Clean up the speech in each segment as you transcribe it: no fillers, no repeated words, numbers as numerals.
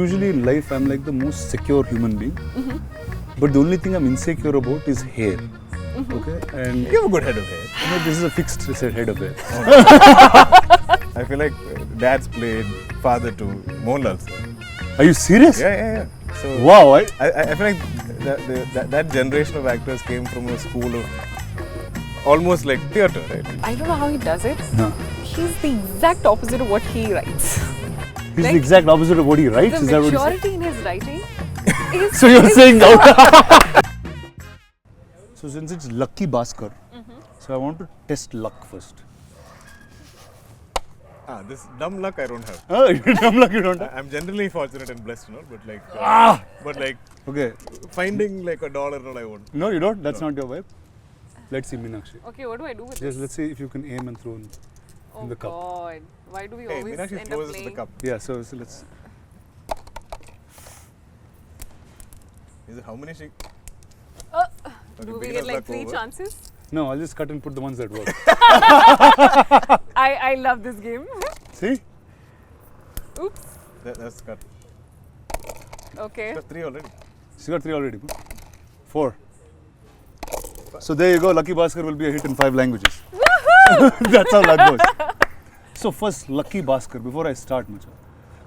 usually in life I'm like the most secure human being. But the only thing I'm insecure about is hair. Okay, and You have a good head of hair. you know, this is a fixed head of hair. I feel like dads played father to Mohanlal sir. Are you serious? Yeah. So Wow. I feel like that generation of actors came from a school of almost like theatre, right? I don't know how he does it. No. He's the exact opposite of what he writes. He's Like, the exact opposite of what he writes. The Is that what he said? maturity in his writing is... So you're is saying so- now? So since it's lucky bhaskar, so I want to test luck first. This dumb luck I don't have. Oh, dumb luck you don't have. I'm generally fortunate and blessed, but like, but like Okay. finding like $1 and all I want. No, you don't. That's not your vibe. Let's see, Meenakshi. Okay, what do I do with Just this? let's see if you can aim and throw in Oh the cup. God. Why do we Hey, always Meenakshi end up throws playing? the cup. Yeah. So let's. Is it how many she? Do we beginner's get like luck 3 over. chances? No, I'll just cut and put the ones that work. I love this game. See? Oops. That's cut. Okay. That's 3 already. She got 3 already. 4. So there you go. Lucky Bhaskar will be a hit in 5 languages. That's how luck goes. So first, Lucky Bhaskar. Before I start,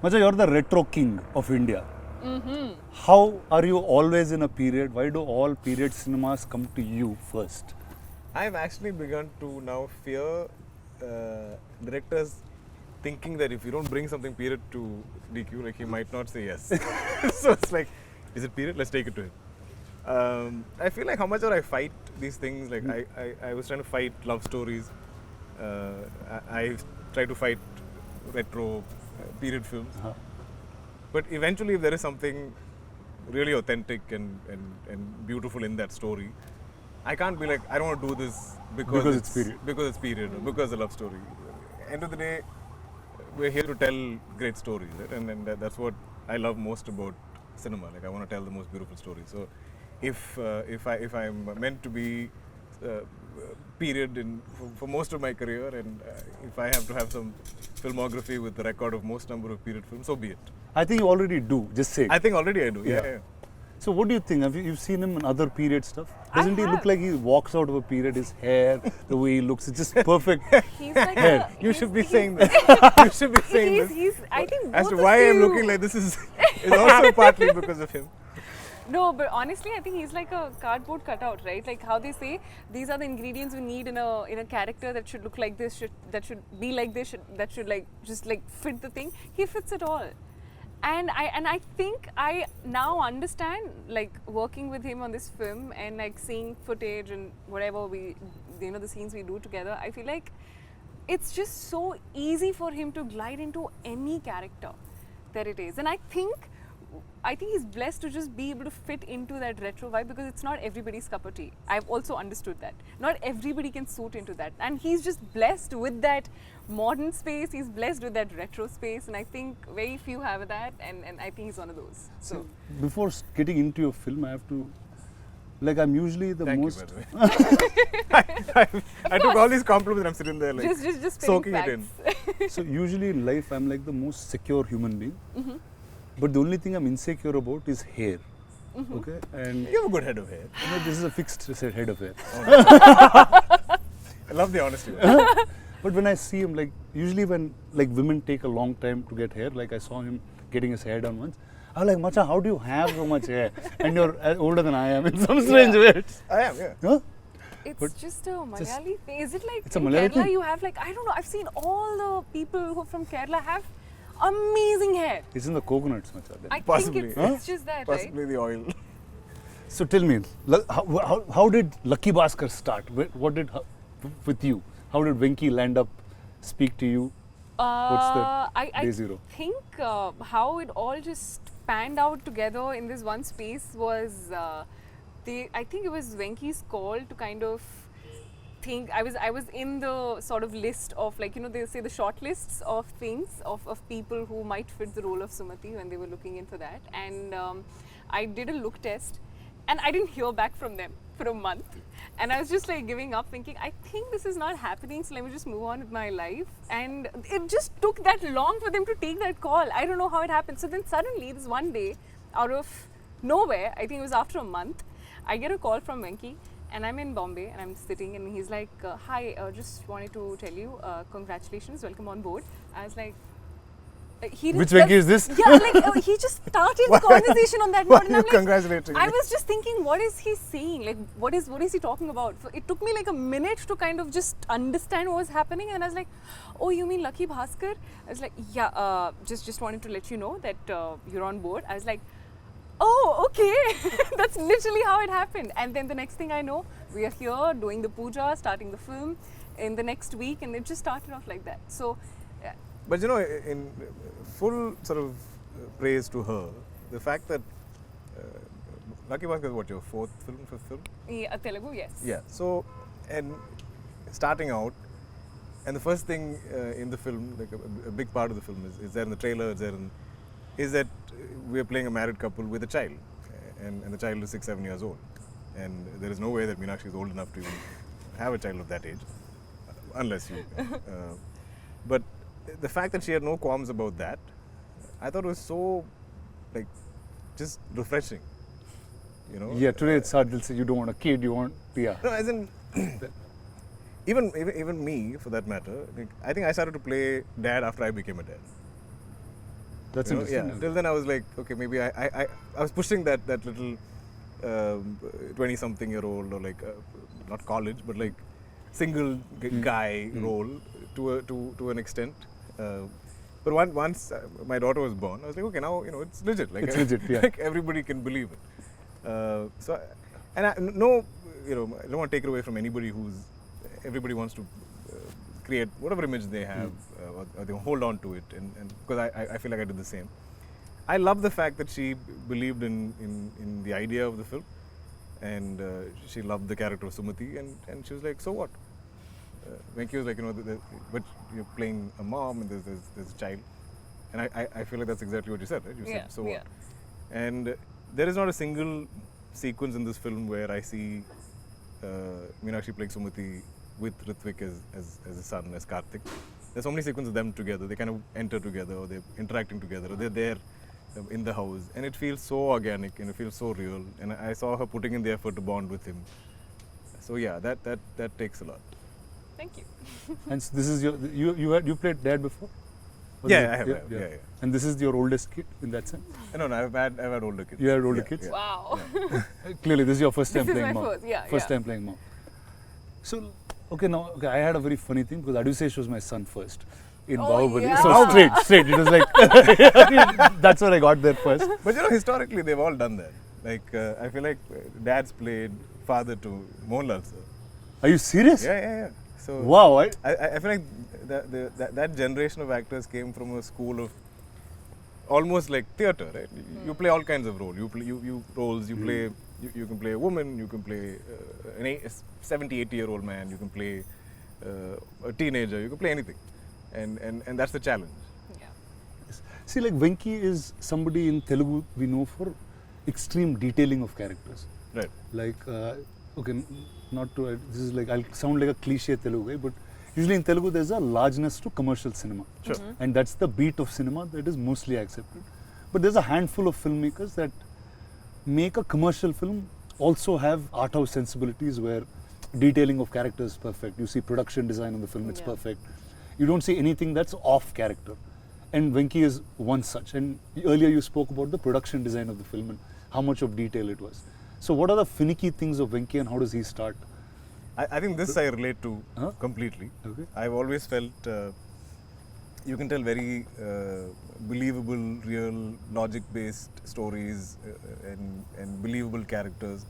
Macha, you're the retro king of India. How are you always in a period? Why do all period cinemas come to you first? I've actually begun to now fear directors thinking that if you don't bring something period to DQ, like he might not say yes. So it's like, is it period? Let's take it to him. I feel like how much I fight these things. Like I was trying to fight love stories. I try to fight retro period films. But eventually, if there is something really authentic and beautiful in that story, I can't be like, I don't want to do this because it's period. Because it's period, or because it's a love story. End of the day, we're here to tell great stories, right? And that's what I love most about cinema. Like I want to tell the most beautiful stories. So if I'm meant to be period for most of my career, and if I have to have some filmography with the record of most number of period films, so be it. I think you already do. Just say. I think already I do. Yeah. Yeah. So what do you think? Have you seen him in other period stuff? Doesn't he look like he walks out of a period? His hair, the way he looks, it's just perfect. He's like Hair. You should be saying this. You should be saying this. He's, I think As both to of why I'm you- looking like this is also partly because of him. No, but honestly, I think he's like a cardboard cutout, right? Like how they say, these are the ingredients we need in a character that should look like this, that should be like this, that should like just like fit the thing. He fits it all. And I think I now understand, like working with him on this film and like seeing footage and whatever the scenes we do together, I feel like it's just so easy for him to glide into any character that it is. And I think he's blessed to just be able to fit into that retro vibe, because it's not everybody's cup of tea. I've also understood that. Not everybody can suit into that. And he's just blessed with that modern space, he's blessed with that retro space, and I think very few have that, and I think he's one of those. So Before getting into your film, I have to, like, I'm usually the Thank most. you, by the way. I took all these compliments and I'm sitting there like just soaking it facts. in. So usually in life, I'm like the most secure human being. But the only thing I'm insecure about is hair. Okay, and You have a good head of hair. you know, this is a fixed head of hair. I love the honesty. But when I see him, like usually when like women take a long time to get hair, like I saw him getting his hair done once. I was like, Macha, how do you have so much hair? And you're older than I am in some strange way. I am, yeah. Huh? It's But just a Malayali thing. Is it like It's a in Malayali Kerala thing? you have like, I don't know, I've seen all the people who from Kerala have amazing hair. It's in the coconuts, Macha. then. I Possibly. think it's just that, right? Possibly the oil. So tell me, how did Lucky Bhaskar start? What did with you? How did Venki land up, speak to you? What's the day zero? I think how it all just panned out together in this one space was, I think it was Venki's call to kind of think. I was in the sort of list of, like, you know, they say the short lists of things of people who might fit the role of Sumati when they were looking into that, and I did a look test. And I didn't hear back from them for a month. And I was just like giving up, thinking, I think this is not happening, so let me just move on with my life. And it just took that long for them to take that call. I don't know how it happened. So then suddenly, this one day, out of nowhere, I think it was after a month, I get a call from Venki, and I'm in Bombay, and I'm sitting, and he's like, hi, just wanted to tell you, congratulations, welcome on board. I was like, Which Venki is this? Yeah, like he just started the conversation on that note, and I'm like, Congratulating I me? was just thinking, what is he saying? Like, what is he talking about? So it took me like a minute to kind of just understand what was happening, and I was like, oh, you mean Lucky Bhaskar? I was like, yeah, just wanted to let you know that you're on board. I was like, oh, okay. That's literally how it happened. And then the next thing I know, we are here doing the puja, starting the film in the next week, and it just started off like that. So. But you know, in full sort of praise to her, the fact that Lucky Bhaskar is what, your fifth film? Yeah, Telugu, yes. Yeah. So, and starting out, and the first thing in the film, like a big part of the film is there in the trailer, is that we are playing a married couple with a child, and the child is 6-7 years old, and there is no way that Meenakshi is old enough to even have a child of that age, unless you. But the fact that she had no qualms about that, I thought was so, like, just refreshing. You know. Yeah, today it's hard. They'll say you don't want a kid, you want PR. No, as in, even me, for that matter, like, I think I started to play dad after I became a dad. That's You know, interesting. yeah. Till then, I was like, okay, maybe I was pushing that little 20-something-year-old, or like not college, but like single guy role to an extent. But once my daughter was born, I was like, okay, now it's legit. Like, It's legit, yeah. Like everybody can believe it. I don't want to take it away from anybody everybody wants to create whatever image they have, or they hold on to it, and because I feel like I did the same. I love the fact that she believed in the idea of the film, and she loved the character of Sumati, and she was like, so what? Venki was like, but you're playing a mom and there's a child, and I feel like that's exactly what you said, right? You said, so what? And there is not a single sequence in this film where I see Meenakshi playing Sumati with Ritvik as a son, as Karthik. There's so many sequences of them together. They kind of enter together, or they're interacting together, or they're there in the house, and it feels so organic and it feels so real. And I saw her putting in the effort to bond with him. So yeah, that takes a lot. Thank you. And so this is you played dad before? Was Yeah, it- I have. Yeah. And this is your oldest kid in that sense? No, I've had older kids. You had older Yeah, kids? yeah. Wow. Clearly, this is your first time This is playing my mom. first, yeah, First yeah. time playing mom. So, I had a very funny thing because Adusesh was my son first in Oh, Bahubali. yeah. So straight. It was like, that's where I got there first. But historically, they've all done that. Like, I feel like dad's played father to Mohanlal sir. Are you serious? Yeah. So Wow. I feel like that generation of actors came from a school of almost like theatre, right? You play all kinds of roles. You play you can play a woman, you can play a 70-80-year-old man, you can play a teenager, you can play anything, and that's the challenge. Yeah. See, like Venki is somebody in Telugu we know for extreme detailing of characters. Right. Like, not to, this is like, I'll sound like a cliche Telugu guy, but usually in Telugu there's a largeness to commercial cinema. Sure. And that's the beat of cinema that is mostly accepted. But there's a handful of filmmakers that make a commercial film also have art house sensibilities where detailing of characters is perfect. You see production design on the film, it's Yeah. perfect. You don't see anything that's off character. And Venki is one such. And earlier you spoke about the production design of the film and how much of detail it was. So what are the finicky things of Venki and how does he start? I think this I relate to Huh? completely. Okay. I've always felt you can tell very believable, real, logic-based stories and believable characters,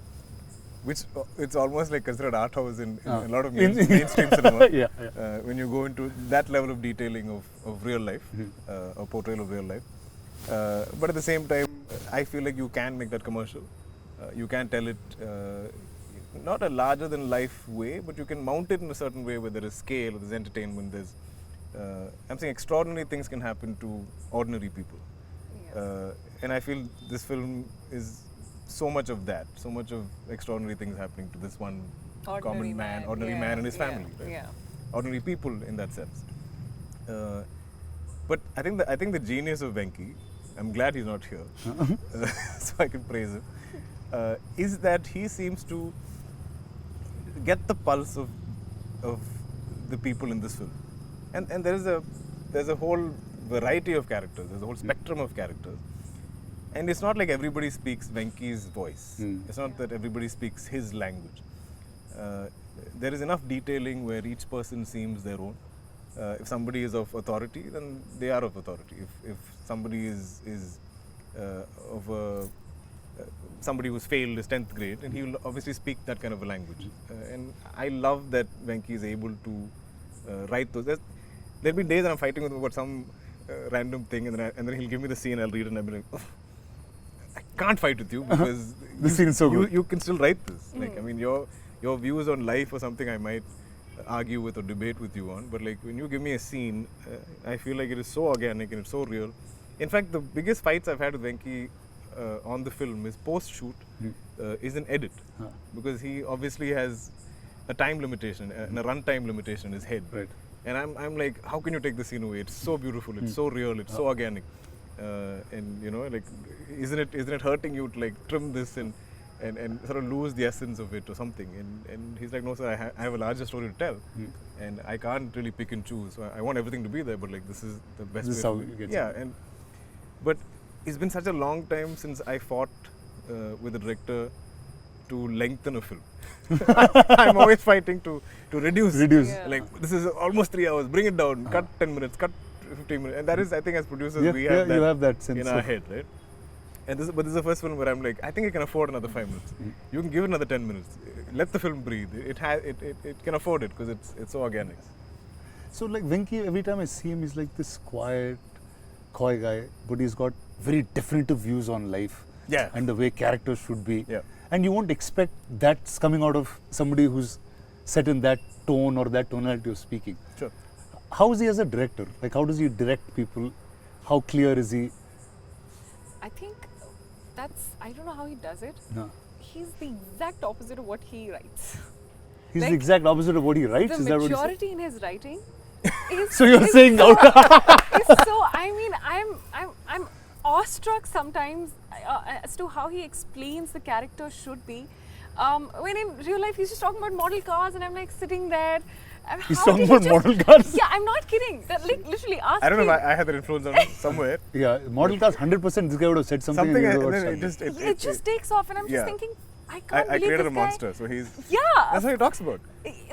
which it's almost like considered art house in a lot of mainstream cinema. Yeah. When you go into that level of detailing of real life, or portrayal of real life. But at the same time, I feel like you can make that commercial. You can tell it not a larger than life way, but you can mount it in a certain way where there is scale, there's entertainment, there's I'm saying extraordinary things can happen to ordinary people. Yeah. And I feel this film is so much of that, so much of extraordinary things happening to this one Ordinary man, ordinary man and his family, right? Yeah. Ordinary people in that sense. But I think the genius of Venki, I'm glad he's not here, so I can praise him, is that he seems to get the pulse of the people in this film, and there's a whole variety of characters, there's a whole spectrum of characters, and it's not like everybody speaks Venki's voice. It's not that everybody speaks his language. There is enough detailing where each person seems their own. If somebody is of authority, then they are of authority. If somebody is of a somebody who's failed his 10th grade, and he will obviously speak that kind of a language. And I love that Venki is able to write those. There'll be days that I'm fighting with him about some random thing, and then he'll give me the scene, I'll read it, and I'll be like, oh, I can't fight with you because the scene is so good. You can still write this. Like, I mean, your views on life or something I might argue with or debate with you on, but like when you give me a scene, I feel like it is so organic and it's so real. In fact, the biggest fights I've had with Venki on the film is post-shoot is an edit, because he obviously has a time limitation and a runtime limitation in his head. Right. And I'm like, how can you take the scene away? It's so beautiful, it's so real, it's so organic, and you know, like, isn't it hurting you to like trim this and sort of lose the essence of it or something? And he's like, no sir, I have a larger story to tell, and I can't really pick and choose. So I want everything to be there, but like this is the best This is way. how you get yeah, but it's been such a long time since I fought with a director to lengthen a film. I'm always fighting to reduce. Yeah. Like, this is almost 3 hours, bring it down, cut 10 minutes, cut 15 minutes. And that is, I think as producers, we have that, you have that sense in our head, right? And but this is the first film where I'm like, I think it can afford another 5 minutes. You can give it another 10 minutes. Let the film breathe. It can afford it because it's so organic. So like Venki, every time I see him, he's like this quiet, coy guy, but he's got very definitive views on life. Yeah. And the way characters should be. Yeah. And you won't expect that's coming out of somebody who's set in that tone or that tonality of speaking. Sure. How is he as a director? Like, how does he direct people? How clear is he? I think I don't know how he does it. No. He's the exact opposite of what he writes. He's Like, the exact opposite of what he writes. The Is that what he said? maturity in his writing is So you're saying so, out. is so, I mean, I'm awestruck sometimes as to how he explains the character should be. When in real life he's just talking about model cars, and I'm like sitting there. He's how talking did he about just- model cars. Yeah, I'm not kidding. That, like, literally, ask I don't know me. if I had that influence on him somewhere. Yeah, model cars, 100%. This guy would have said something. Something, and and would then have it got just It just takes off, and I'm Yeah. just thinking, I can't I believe created this a guy. monster, so he's. Yeah, That's what he talks about.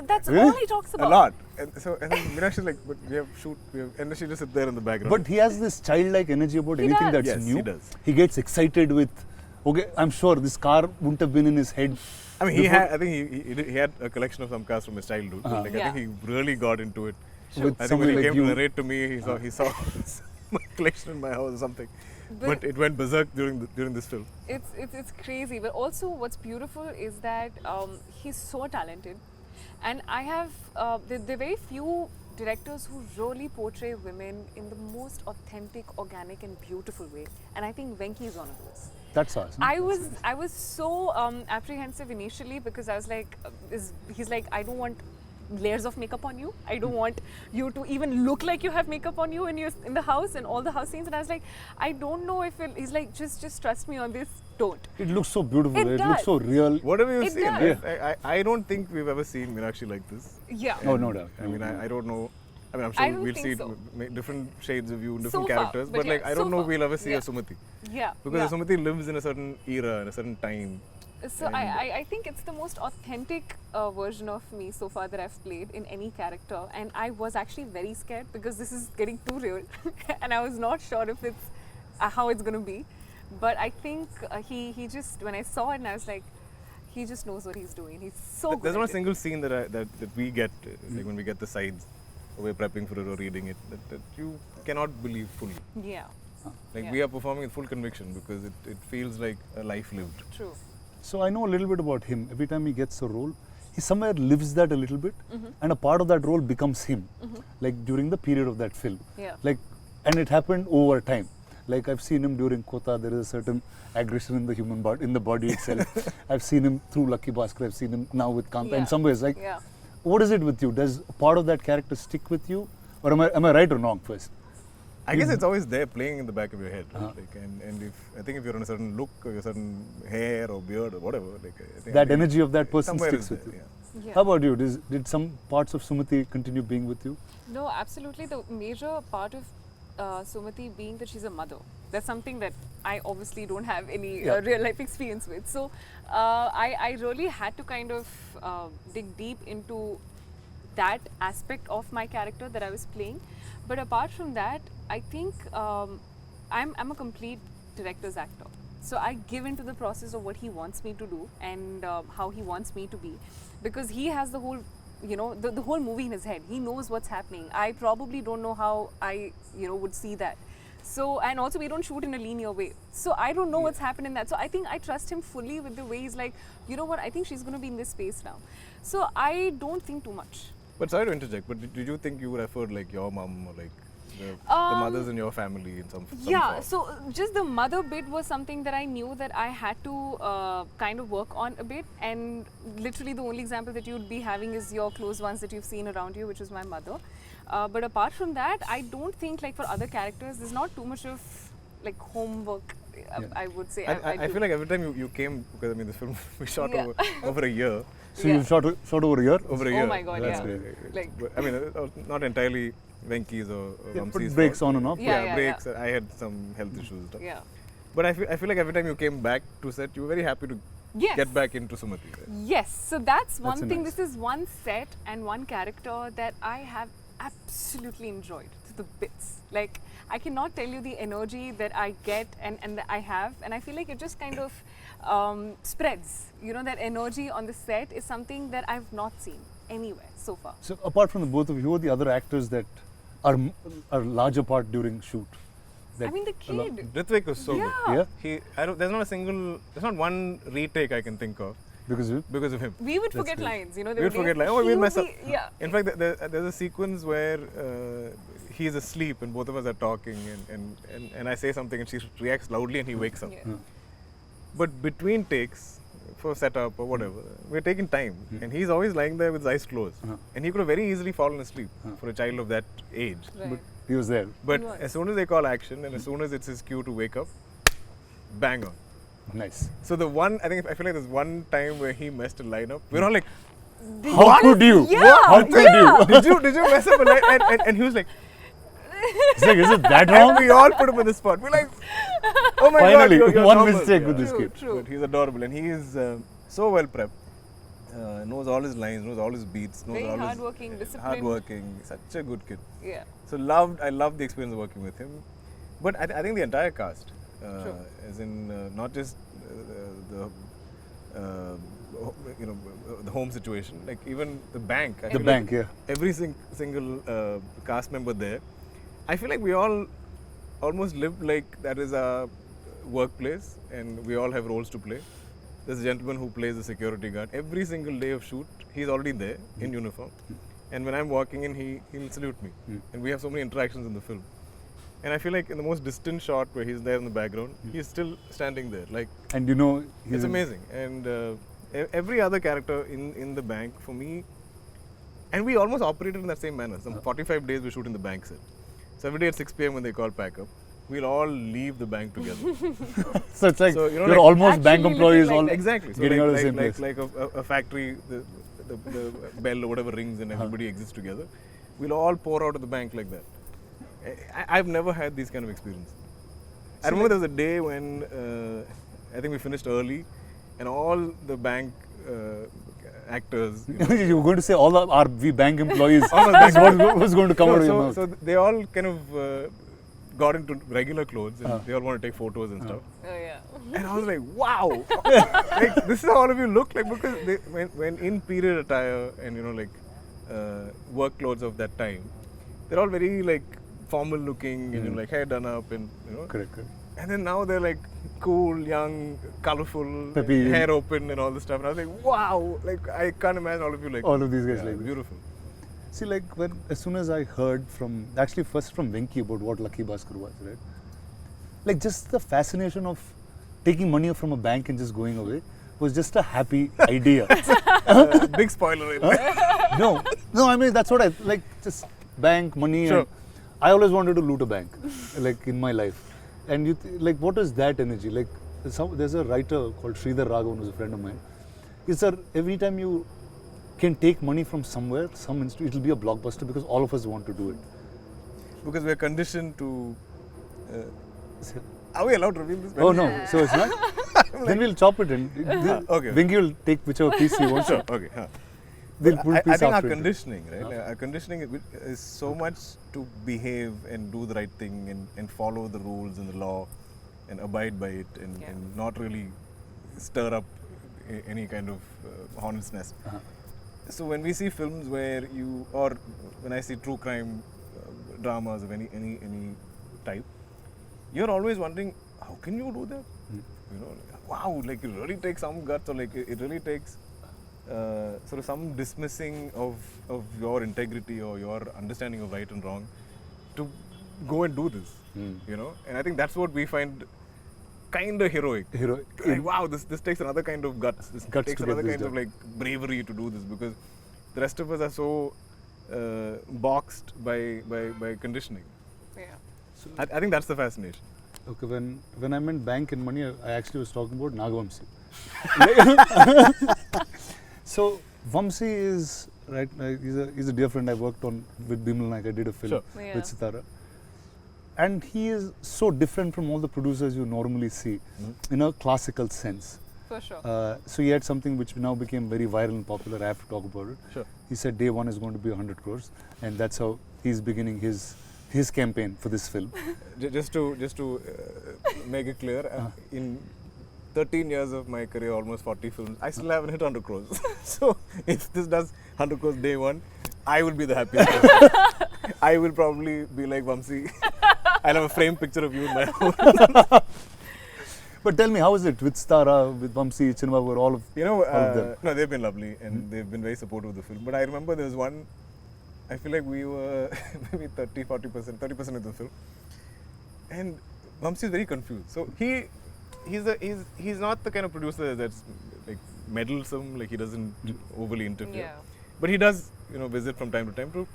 that's Really? all he talks about. A lot. And then Meenakshi is like, but we have shoot, and then she just sit there in the background. But he has this childlike energy about He anything does. that's Yes, new. he does. He gets excited with, okay, I'm sure this car wouldn't have been in his head. I mean, before. I think he had a collection of some cars from his childhood. But like, Yeah. I think he really got into it. With I think somebody when he like came you. to narrate to me, he saw my collection in my house or something. But- But it went berserk during this film. It's crazy, but also what's beautiful is that he's so talented, and I have there are very few directors who really portray women in the most authentic, organic, and beautiful way, and I think Venki is one of those. That's awesome. I was so apprehensive initially because I was like, he's like, I don't want layers of makeup on you. I don't want you to even look like you have makeup on you in the house and all the house scenes. And I was like, I don't know if he's like, just trust me on this. Don't. It looks so beautiful. It looks does. so real. What have you It seen? does. I don't think we've ever seen Meenakshi like this. Yeah. Oh, no doubt. I mean, I don't know. I mean, I'm I sure don't we'll think see so. different shades of you, different So far, characters. but But like, yeah, I don't so know far. if we'll ever see Yeah. a Sumati. Yeah. Because yeah. Sumati lives in a certain era, in a certain time. So I think it's the most authentic version of me so far that I've played in any character, and I was actually very scared because this is getting too real, and I was not sure if it's how it's gonna be. But I think he just, when I saw it, and I was like, he just knows what he's doing. He's so good. There's not a at it. single scene that we get, like when we get the sides, or we're prepping for it or reading it, that you cannot believe fully. Yeah. Like Yeah. we are performing with full conviction because it feels like a life lived. True. So I know a little bit about him. Every time he gets a role, he somewhere lives that a little bit, and a part of that role becomes him. Like during the period of that film. Yeah. Like, and it happened over time. Like I've seen him during Kota, there is a certain aggression in the human body, in the body itself. I've seen him through Lucky Bhaskar, I've seen him now with Kanta. In some ways, like, what is it with you? Does part of that character stick with you? Or am I right or wrong first? I guess it's always there playing in the back of your head. Right? Like, and if I think if you're on a certain look or a certain hair or beard or whatever, like I think that energy of that person sticks with you. Yeah. How about you? Did some parts of Sumati continue being with you? No, absolutely. The major part of Sumati being that she's a mother. That's something that I obviously don't have any real life experience with. So I really had to kind of dig deep into that aspect of my character that I was playing. But apart from that, I think I'm a complete director's actor. So I give into the process of what he wants me to do and how he wants me to be, because he has the whole, you know, the whole movie in his head. He knows what's happening. I probably don't know how I, you know, would see that. So, and also we don't shoot in a linear way. So I don't know what's happened in that. So I think I trust him fully with the way he's like, you know what, I think she's going to be in this space now. So I don't think too much. But sorry to interject, but did you think you would have heard like your mom or like the mothers in your family in some form? So just the mother bit was something that I knew that I had to kind of work on a bit, and literally the only example that you'd be having is your close ones that you've seen around you, which is my mother. But apart from that, I don't think like for other characters there's not too much of like homework, I would say. I feel like every time you came, because I mean this film we shot over a year. So you've shot over a year? Over a year. Oh my god, That's yeah. great. Like, I mean, not entirely Venki's or Vamsi's breaks fault. on and off. Breaks. I had some health issues and stuff. Yeah. But I feel like every time you came back to set, you were very happy to get back into Sumati. Right? Yes. So that's one thing. nice. This is one set and one character that I have absolutely enjoyed to the bits. Like, I cannot tell you the energy that I get and that I have, and I feel like it just kind of spreads. You know, that energy on the set is something that I've not seen anywhere so far. So apart from the both of you, who are the other actors that are larger part during shoot? I mean, the kid. Ritvik was so Yeah. good. There's not one retake I can think of Because of him. We would That's forget great. lines, you know. We would forget lines. Oh, we'll mess up. Yeah. In fact, there's a sequence where he's asleep and both of us are talking, and I say something and she reacts loudly and he wakes up. Yeah. But between takes, for setup or whatever, we're taking time, and he's always lying there with his eyes closed, and he could have very easily fallen asleep for a child of that age. Right. but he was there. But He was. as soon as they call action and as soon as it's his cue to wake up, bang on. Nice. So I feel like there's one time where he messed a line up. We're all like, How could you? Yeah. How could you? did you mess up a line? And he was like, It's like, is it that and wrong? we all put him on the spot. We're like, oh my Finally, god, you're one normal. mistake with this kid. True. But he's adorable and he is so well prepped. Knows all his lines, knows all his beats, knows Very all hardworking, his disciplined. hardworking. Such a good kid. Yeah. So I loved the experience of working with him. But I think the entire cast, as in not just the the home situation, like even the bank. I feel bank, like yeah. Every single cast member there, I feel like we all almost live like that is our workplace, and we all have roles to play. There's a gentleman who plays the security guard. Every single day of shoot, he's already there in uniform. And when I'm walking in, he'll salute me. And we have so many interactions in the film. And I feel like in the most distant shot where he's there in the background, he's still standing there. Like, And you know, it's amazing. And every other character in the bank, for me, and we almost operated in that same manner. Some 45 days we shoot in the bank set. So every day at 6 p.m. when they call pack up, we'll all leave the bank together. So it's like, So, you know, you're like almost bank actually employees living all like exactly. So getting out of the same place. like a factory, the bell or whatever rings and everybody exists together. We'll all pour out of the bank like that. I've never had these kind of experience. I remember there was a day when I think we finished early, and all the bank actors. You were going to say all we bank employees. All the That's what was going to come out of your mouth. so they all kind of got into regular clothes and they all want to take photos and stuff. Oh yeah. And I was like, wow, like this is how all of you look like, because when in period attire and work clothes of that time, they're all very like formal looking and like hair done up and Correct. and then now they're like cool, young, colorful, Peppy. hair open and all this stuff. And I was like, wow, like I can't imagine all of you like All of these guys yeah, like this. beautiful. See, like as soon as I heard first from Venki about what Lucky Bhaskar was, right? like just the fascination of taking money from a bank and just going away was just a happy idea. Big spoiler. In there. No, I mean that's what I like. Just bank money. Sure. And I always wanted to loot a bank, like in my life. And like, what is that energy? Like, there's a writer called Sridhar Raghavan, who's a friend of mine. He said every time you can take money from somewhere, it will be a blockbuster because all of us want to do it. Because we're conditioned to. Are we allowed to reveal this? Oh no, so it's not. Then we'll chop it in. Okay. Vingy will take whichever piece he wants. Sure. Okay. We'll put I piece think our after it. conditioning, right? Our conditioning is so much to behave and do the right thing and follow the rules and the law and abide by it and not really stir up any kind of hornet's nest. So when we see films where or when I see true crime dramas of any type, you're always wondering, how can you do that? You know, wow, like it really takes some guts, or like it really takes sort of some dismissing of your integrity or your understanding of right and wrong to go and do this. You know, and I think that's what we find kind of heroic. Like, wow, this takes another kind of guts. This takes another kind of like bravery to do this, because the rest of us are so boxed by conditioning. Yeah. So I think that's the fascination. Okay, when I meant bank and money, I actually was talking about Nagavamsi. So Vamsi is right. He's a dear friend I worked on with Bimal Naik. I did a film with Sitara, and he is so different from all the producers you normally see in a classical sense. For sure. So he had something which now became very viral and popular. I have to talk about it. Sure. He said day one is going to be 100 crores, and that's how he's beginning his campaign for this film. Just to make it clear, in 13 years of my career, almost 40 films, I still haven't hit 100 crores. So if this does 100 crores day one, I will be the happiest person. I will probably be like Vamsi. I'll have a framed picture of you in my home. But tell me, how is it with Stara, with Vamsi, Chinmabur, all of them? No, they've been lovely and they've been very supportive of the film. But I remember there was one, I feel like we were maybe 30% of the film. And Vamsi is very confused. So he's not the kind of producer that's like meddlesome, like he doesn't overly interfere. Yeah. But he does, visit from time to time to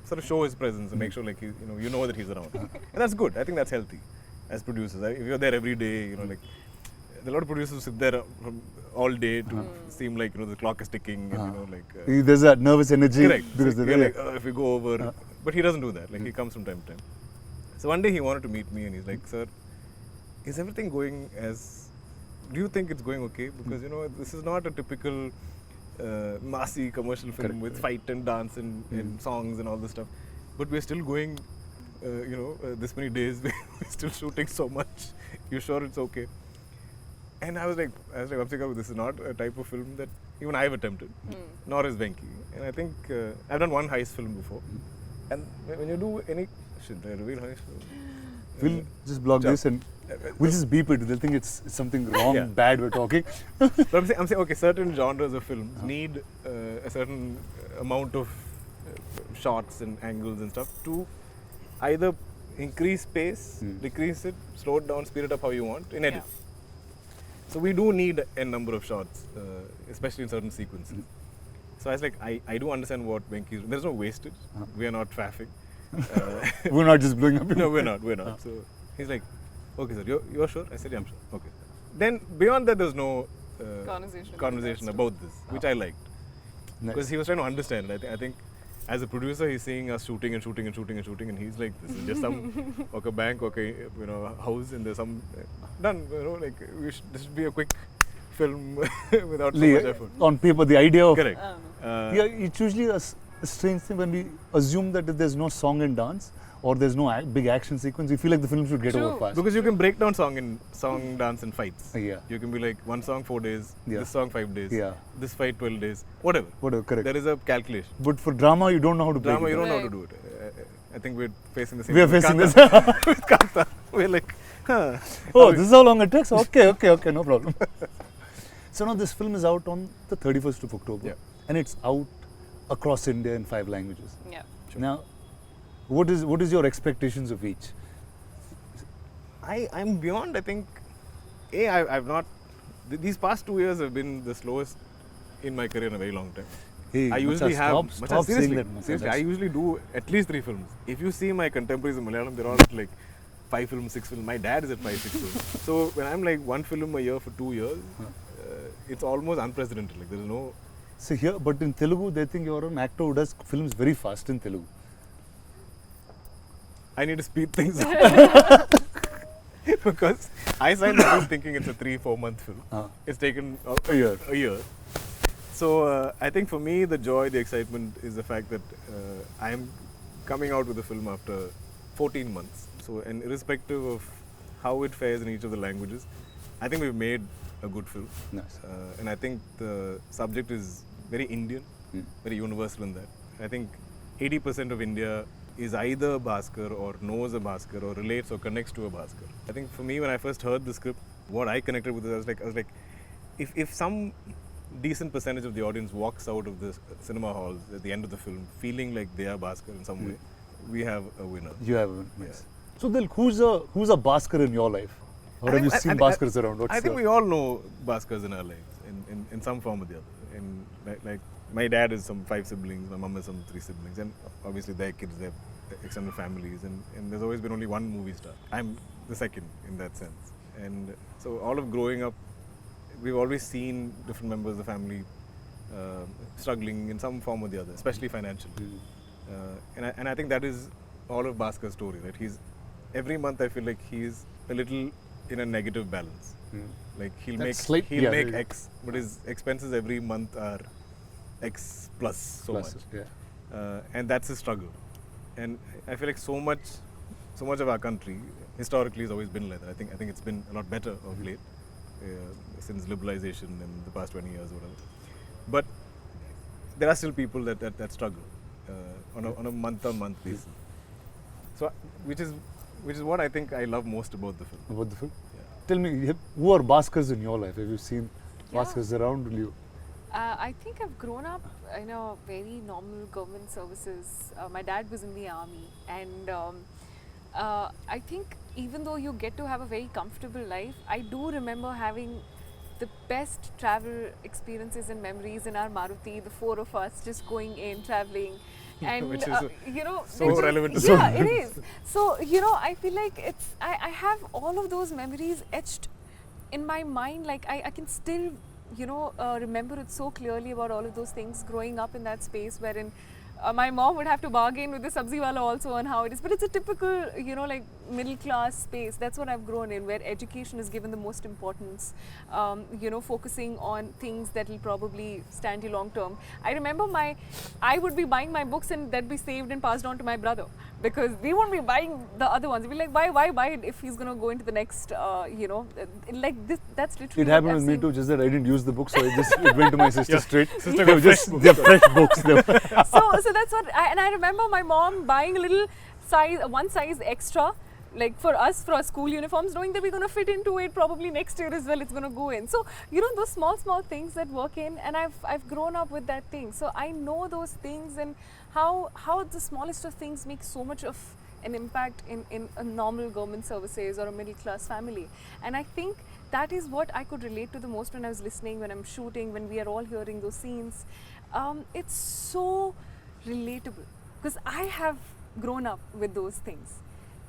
sort of show his presence and make sure like you know that he's around. And that's good. I think that's healthy as producers. If you're there every day, like a lot of producers sit there from all day to seem like the clock is ticking and there's that nervous energy. Correct. Because So you're like, if we go over, but he doesn't do that. Like he comes from time to time. So one day he wanted to meet me and he's like, "Sir, is everything going do you think it's going okay? Because this is not a typical massy commercial film with fight and dance and songs and all this stuff. But we're still going, this many days, we're still shooting so much. You sure it's okay?" And I was like, Vamsika, this is not a type of film that even I've attempted, nor is Venki. And I think I've done one heist film before. And when you do any, should I reveal heist film? We'll just block this and we'll just beep it. They'll think it's something wrong, bad we're talking. But I'm saying, okay, certain genres of films need a certain amount of shots and angles and stuff to either increase pace, decrease it, slow it down, speed it up how you want in edit. So we do need a number of shots, especially in certain sequences. So I was like, I do understand what Venki is. There's no wastage. We are not faffing. We're not just blowing up. No, we're not. So he's like, "Okay, sir, you're sure?" I said, "Yeah, I'm sure." Okay. Then beyond that, there's no conversation about this, which I liked. Because he was trying to understand. I think as a producer, he's seeing us shooting and he's like, "This is just some bank, house, and there's some done. This should be a quick film without so much effort." On paper, the idea of correct. It's usually a strange thing when we assume that if there's no song and dance or there's no big action sequence, we feel like the film should get over fast. Because you can break down song, dance, and fights. Yeah. You can be like one song 4 days, this song 5 days, this fight 12 days, whatever. Correct. There is a calculation. But for drama, you don't know how to break it. You don't know how to do it. I think we're facing the same. We are facing this. With Kanta. We're like, oh, this is how long it takes? Okay, no problem. So now this film is out on the 31st of October. And it's out across India in 5 languages. Yeah. Sure. Now, what is your expectations of each? I'm beyond, I think, I've not, these past 2 years have been the slowest in my career in a very long time. Hey, I usually have, stop saying seriously, that, Macha. seriously, I usually do at least 3 films. If you see my contemporaries in Malayalam, they're all at like 5 films, 6 films. My dad is at 5, 6 films. So when I'm like 1 film a year for 2 years, it's almost unprecedented. Like there is no. See here, but in Telugu, they think you're an actor who does films very fast in Telugu. I need to speed things up. Because I signed the film thinking it's a 3-4 month film. It's taken A year. A year. So I think for me, the joy, the excitement is the fact that I am coming out with a film after 14 months. So, and irrespective of how it fares in each of the languages, I think we've made a good film. Nice. And I think the subject is very Indian, very universal in that. I think 80% of India is either a bhaskar or knows a bhaskar or relates or connects to a bhaskar. I think for me, when I first heard the script, what I connected with it, I was like, if some decent percentage of the audience walks out of the cinema halls at the end of the film feeling like they are bhaskar in some way, we have a winner. You have a nice. So then, who's a bhaskar in your life? Or have you seen bhaskars around? I think we all know bhaskars in our lives in some form or the other. And like my dad is some 5 siblings, my mom is some 3 siblings, and obviously their kids, their extended families, and there's always been only one movie star. I'm the second in that sense. And so all of growing up, we've always seen different members of the family struggling in some form or the other, especially financially. And I think that is all of Bhaskar's story, right? Every month I feel like he's a little in a negative balance. Like he'll make X, but his expenses every month are X plus so much. Yeah. And that's his struggle. And I feel like so much of our country historically has always been like that. I think it's been a lot better of late since liberalization in the past 20 years or whatever. But there are still people that struggle on a month-on-month basis. So which is what I think I love most about the film. About the film? Yeah. Tell me, who are bhaskars in your life? Have you seen bhaskars around? Will you? I think I've grown up in a very normal government services. My dad was in the army, and I think even though you get to have a very comfortable life, I do remember having the best travel experiences and memories in our Maruti, the 4 of us just going in, traveling. And Which is so relevant to yeah, it is. So I feel like I have all of those memories etched in my mind. Like I can still remember it so clearly about all of those things growing up in that space wherein my mom would have to bargain with the sabzi wala also on how it is, but it's a typical like middle class space. That's what I've grown in, where education is given the most importance, focusing on things that will probably stand you long term. I remember I would be buying my books and that'd be saved and passed on to my brother, because we won't be buying the other ones. We'd be like, why buy it if he's going to go into the next, like this. That's literally It happened with me too, just that I didn't use the book, so it went to my sister straight. Sister They were they're fresh books. So that's what, and I remember my mom buying a little one size extra, like for us, for our school uniforms, knowing that we're going to fit into it probably next year as well, it's going to go in. So, those small things that work in, and I've grown up with that thing. So I know those things and how the smallest of things make so much of an impact in a normal government services or a middle class family. And I think that is what I could relate to the most when I was listening, when I'm shooting, when we are all hearing those scenes. It's so relatable because I have grown up with those things,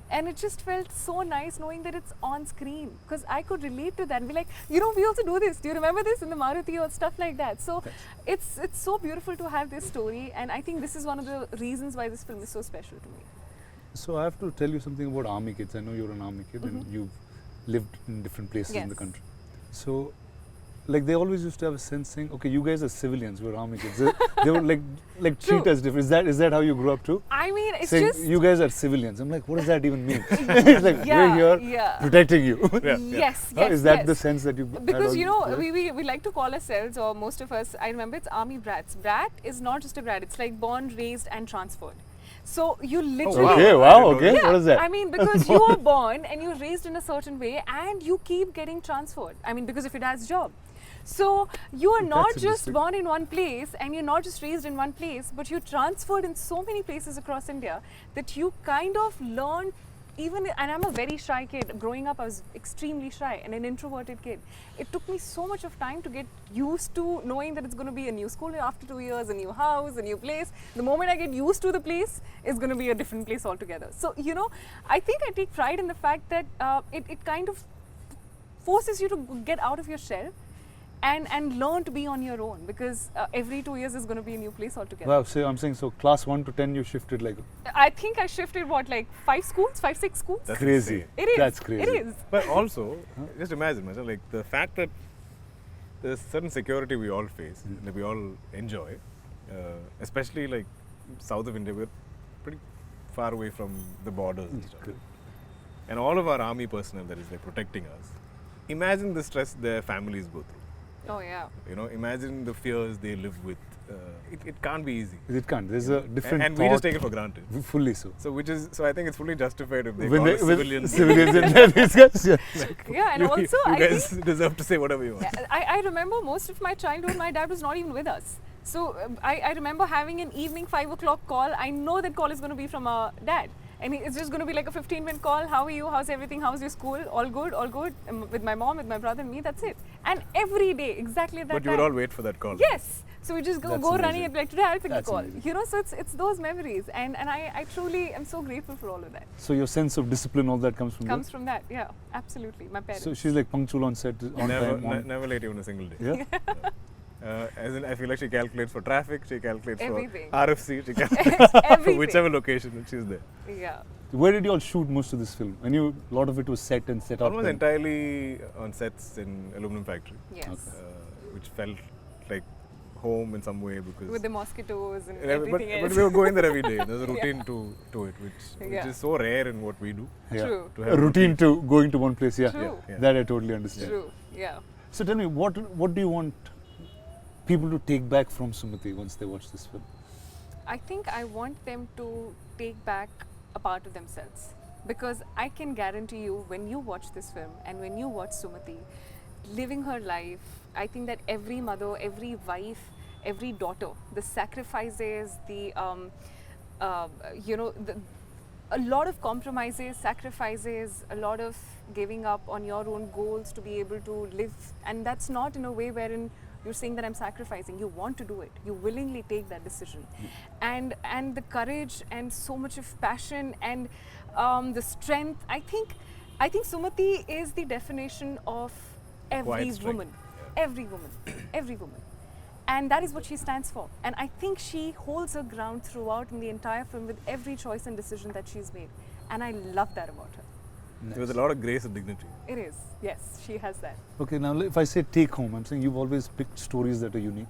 and it just felt so nice knowing that it's on screen, because I could relate to that and be like, we also do this. Do you remember this in the Maruti or stuff like that? So it's so beautiful to have this story, and I think this is one of the reasons why this film is so special to me. So I have to tell you something about army kids. I know you're an army kid and you've lived in different places in the country. So like they always used to have a sense saying, okay, you guys are civilians, we're army kids. They would like treat us different. Is that how you grew up too? I mean, it's saying, just you guys are civilians. I'm like, what does that even mean? It's like, we're here protecting you. Yes. Is that the sense that you because we like to call ourselves, or most of us, I remember, it's army brats. Brat is not just a brat, it's like born, raised and transferred. So you literally okay. What is that? I mean, because you are born and you're raised in a certain way and you keep getting transferred. I mean, because of your dad's job. So you are not just born in one place and you're not just raised in one place, but you're transferred in so many places across India that you kind of learn even, and I'm a very shy kid. Growing up, I was extremely shy and an introverted kid. It took me so much of time to get used to knowing that it's going to be a new school after 2 years, a new house, a new place. The moment I get used to the place, it's going to be a different place altogether. So, you know, I think I take pride in the fact that it kind of forces you to get out of your shell and learn to be on your own, because every 2 years is going to be a new place altogether. Wow, so I'm saying, so class 1 to 10 you shifted like I think I shifted what, like 5 schools, 5, 6 schools? That's crazy. insane. It is. That's crazy. It is. But also, just imagine, like the fact that there's certain security we all face, that we all enjoy, especially like south of India, we're pretty far away from the borders and stuff. And all of our army personnel that is like protecting us, imagine the stress their families go through. Oh yeah. You know, imagine the fears they live with. It can't be easy. It can't. There's a different And we just take it for granted. Fully so. So I think it's fully justified if they When call they, us with civilians. civilians and that discussion. Yeah, and also you I guys think deserve to say whatever you want. I remember most of my childhood, my dad was not even with us. So I remember having an evening 5 o'clock call. I know that call is going to be from our dad. And it's just going to be like a 15-minute call. How are you? How's everything? How's your school? All good, all good. With my mom, with my brother and me, that's it. And every day, exactly at that But you time. would all wait for that call. Yes. So we just go That's running amazing. and be like, today I'll pick That's the call. amazing. You know, so it's those memories. And I truly am so grateful for all of that. So your sense of discipline, all that comes from Comes from that, yeah, absolutely. My there? parents. So she's like punctual on set, on time. Never late even a single day. Yeah? As in, I feel like she calculates for traffic, she calculates Everything. for RFC, she calculates for Everything. whichever location that she's there. Yeah. Where did you all shoot most of this film? I knew a lot of it was set and set up. Almost and- entirely on sets in aluminum factory, Yes. which felt like home in some way because. With the mosquitoes and but everything else. we were going there every day. There's a Yeah. routine to it, which Yeah. is so rare in what we do. Yeah. True. To A have routine to going to one place, yeah. True. Yeah. That I totally understand. True. Yeah. So tell me, what do you want people to take back from Sumati once they watch this film? I think I want them to take back a part of themselves, because I can guarantee you, when you watch this film and when you watch Sumati living her life, I think that every mother, every wife, every daughter, the sacrifices, the you know, a lot of compromises, sacrifices, a lot of giving up on your own goals to be able to live, and that's not in a way wherein you're saying that I'm sacrificing. You want to do it. You willingly take that decision, and the courage and so much of passion and the strength. I think Sumati is the definition of every Quiet strength. woman, every woman, every woman, and that is what she stands for. And I think she holds her ground throughout in the entire film with every choice and decision that she's made, and I love that about her. With a lot of grace and dignity. It is, yes, she has that. Okay, now if I say take home, I'm saying you've always picked stories that are unique.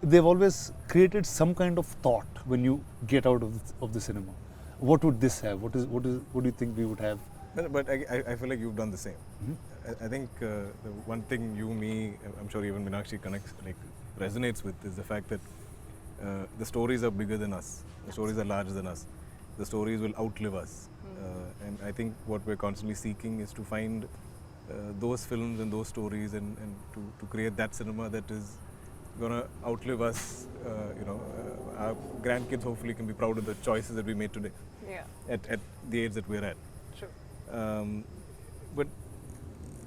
They've always created some kind of thought when you get out of the cinema. What would this have? What do you think we would have? But I feel like you've done the same. I think the one thing you, me, I'm sure even Meenakshi resonates with is the fact that the stories are bigger than us. The stories are larger than us. The stories will outlive us. And I think what we're constantly seeking is to find those films and those stories and to create that cinema that is going to outlive us. Our grandkids hopefully can be proud of the choices that we made today Yeah, at the age that we're at. true.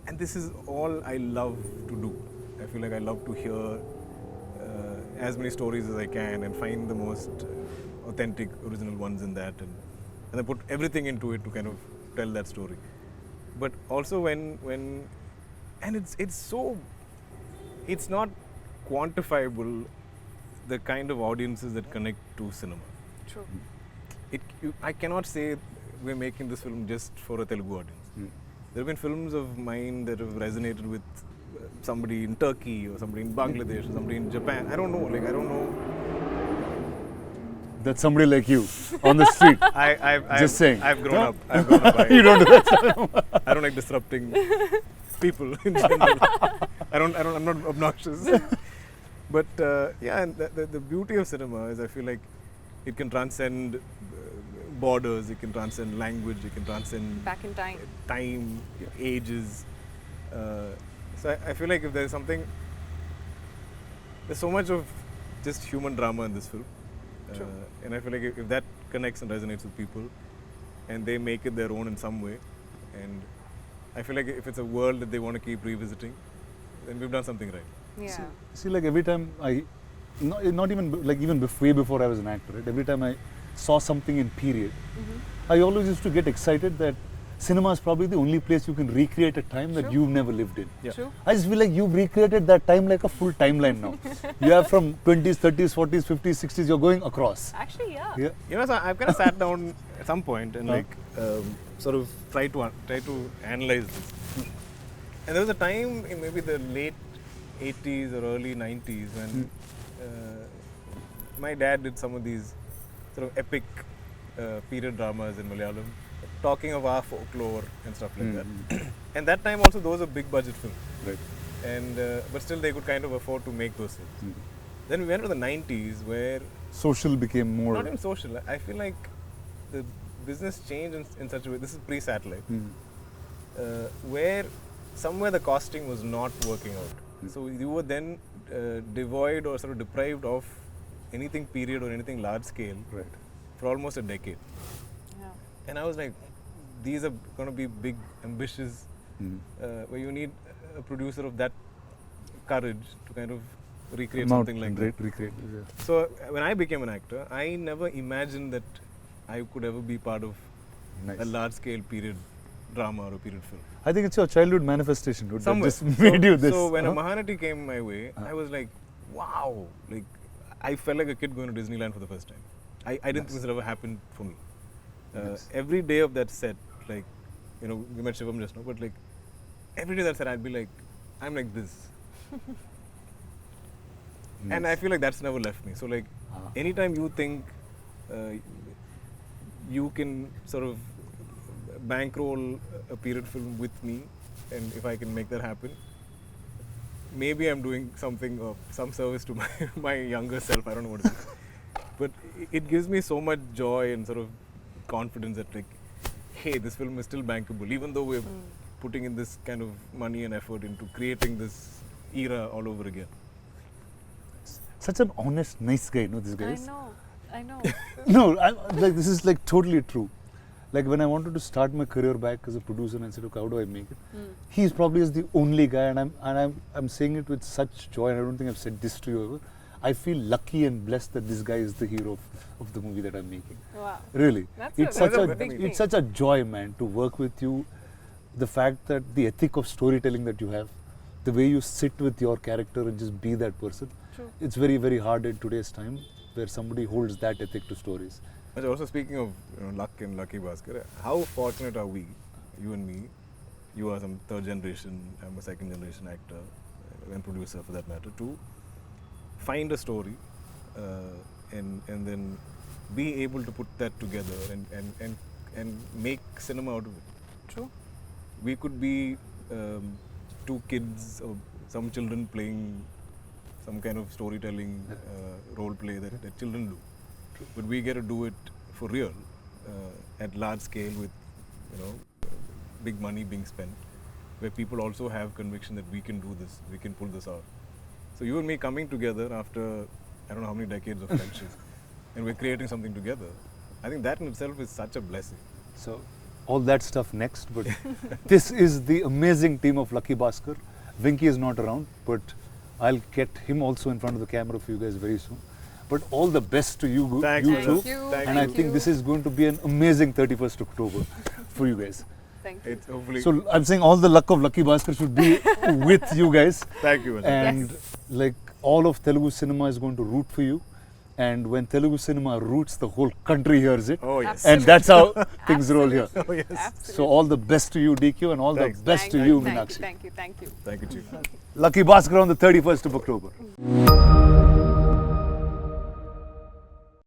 And this is all I love to do. I feel like I love to hear as many stories as I can and find the most authentic, original ones in that, and then put everything into it to kind of tell that story. But also when and it's not quantifiable, the kind of audiences that connect to cinema. True. I cannot say we're making this film just for a Telugu audience. There have been films of mine that have resonated with somebody in Turkey or somebody in Bangladesh or somebody in Japan. I don't know. That's somebody like you on the street. Just saying. I've grown up. You don't do that. I don't like disrupting people in general. I'm not obnoxious. But and the beauty of cinema is I feel like it can transcend borders, it can transcend language, it can transcend Back in time. time, ages. So I feel like if there's something, there's so much of just human drama in this film. True. And I feel like if that connects and resonates with people, and they make it their own in some way. And I feel like if it's a world that they want to keep revisiting, then we've done something right. Yeah. See, like every time not even like way before I was an actor, right? Every time I saw something in period, I always used to get excited that cinema is probably the only place you can recreate a time that True. you've never lived in. Yeah. True. I just feel like you've recreated that time like a full timeline now. You have from 20s, 30s, 40s, 50s, 60s, you're going across. Actually, yeah. Yeah. You know, so I've kind of sat down at some point and like sort of try to analyze this. And there was a time in maybe the late 80s or early 90s when my dad did some of these sort of epic period dramas in Malayalam, talking of our folklore and stuff like that. And that time also those were big budget films. Right. And but still they could kind of afford to make those films. Then we went to the 90s where Social became more. not even social. I feel like the business changed in such a way. This is pre-satellite, where somewhere the costing was not working out. So you were then devoid or sort of deprived of anything period or anything large scale Right. for almost a decade. Yeah. And I was like, these are going to be big, ambitious, where you need a producer of that courage to kind of recreate something like that. Recreate. Yeah. So when I became an actor, I never imagined that I could ever be part of Nice. a large-scale period drama or a period film. I think it's your childhood manifestation, dude. That Somewhere. just made you this. So when a Mahanati came my way, I was like, wow! Like I felt like a kid going to Disneyland for the first time. I didn't think this had ever happened for me. Every day of that set, like, you know, we met Shivam just now, but like every day that set, I'd be like, I'm like this. And I feel like that's never left me. So like, anytime you think you can sort of bankroll a period film with me, and if I can make that happen, maybe I'm doing something of some service to my younger self. I don't know what it is, but it gives me so much joy and sort of confidence that like, hey, this film is still bankable, even though we're putting in this kind of money and effort into creating this era all over again. Such an honest, nice guy, this guy is. I know. No, like this is like totally true. Like when I wanted to start my career back as a producer and I said, okay, how do I make it? He's probably is the only guy, and I'm saying it with such joy. And I don't think I've said this to you ever. I feel lucky and blessed that this guy is the hero of the movie that I'm making. Wow. Really, That's a big thing. it's such a joy, man, to work with you. The fact that the ethic of storytelling that you have, the way you sit with your character and just be that person. True. It's very, very hard in today's time where somebody holds that ethic to stories. But also speaking of luck and lucky bhaskar, how fortunate are we, you and me? You are some third generation, I'm a second generation actor and producer for that matter, to find a story and then be able to put that together and make cinema out of it. True. We could be two kids or some children playing some kind of storytelling role play that children do. But we get to do it for real at large scale with, you know, big money being spent, where people also have conviction that we can do this, we can pull this out. So you and me coming together after I don't know how many decades of friendship, and we're creating something together. I think that in itself is such a blessing. So all that stuff next, but this is the amazing team of Lucky Bhaskar. Vinky is not around, but I'll get him also in front of the camera for you guys very soon. But all the best to you, Thank you you. too. Thank you. And I think this is going to be an amazing 31st October for you guys. Thank you. It's hopefully. So I'm saying all the luck of Lucky Bhaskar should be with you guys. Thank you. And Yes. like all of Telugu cinema is going to root for you. And when Telugu cinema roots, the whole country hears it. Oh yes. And that's how things roll here. Oh yes. Absolutely. So all the best to you, DQ, and all Thanks. the best Thank to you, Thank Meenakshi. you. Thank you. Thank you, Chief. Lucky Bhaskar on the 31st of October.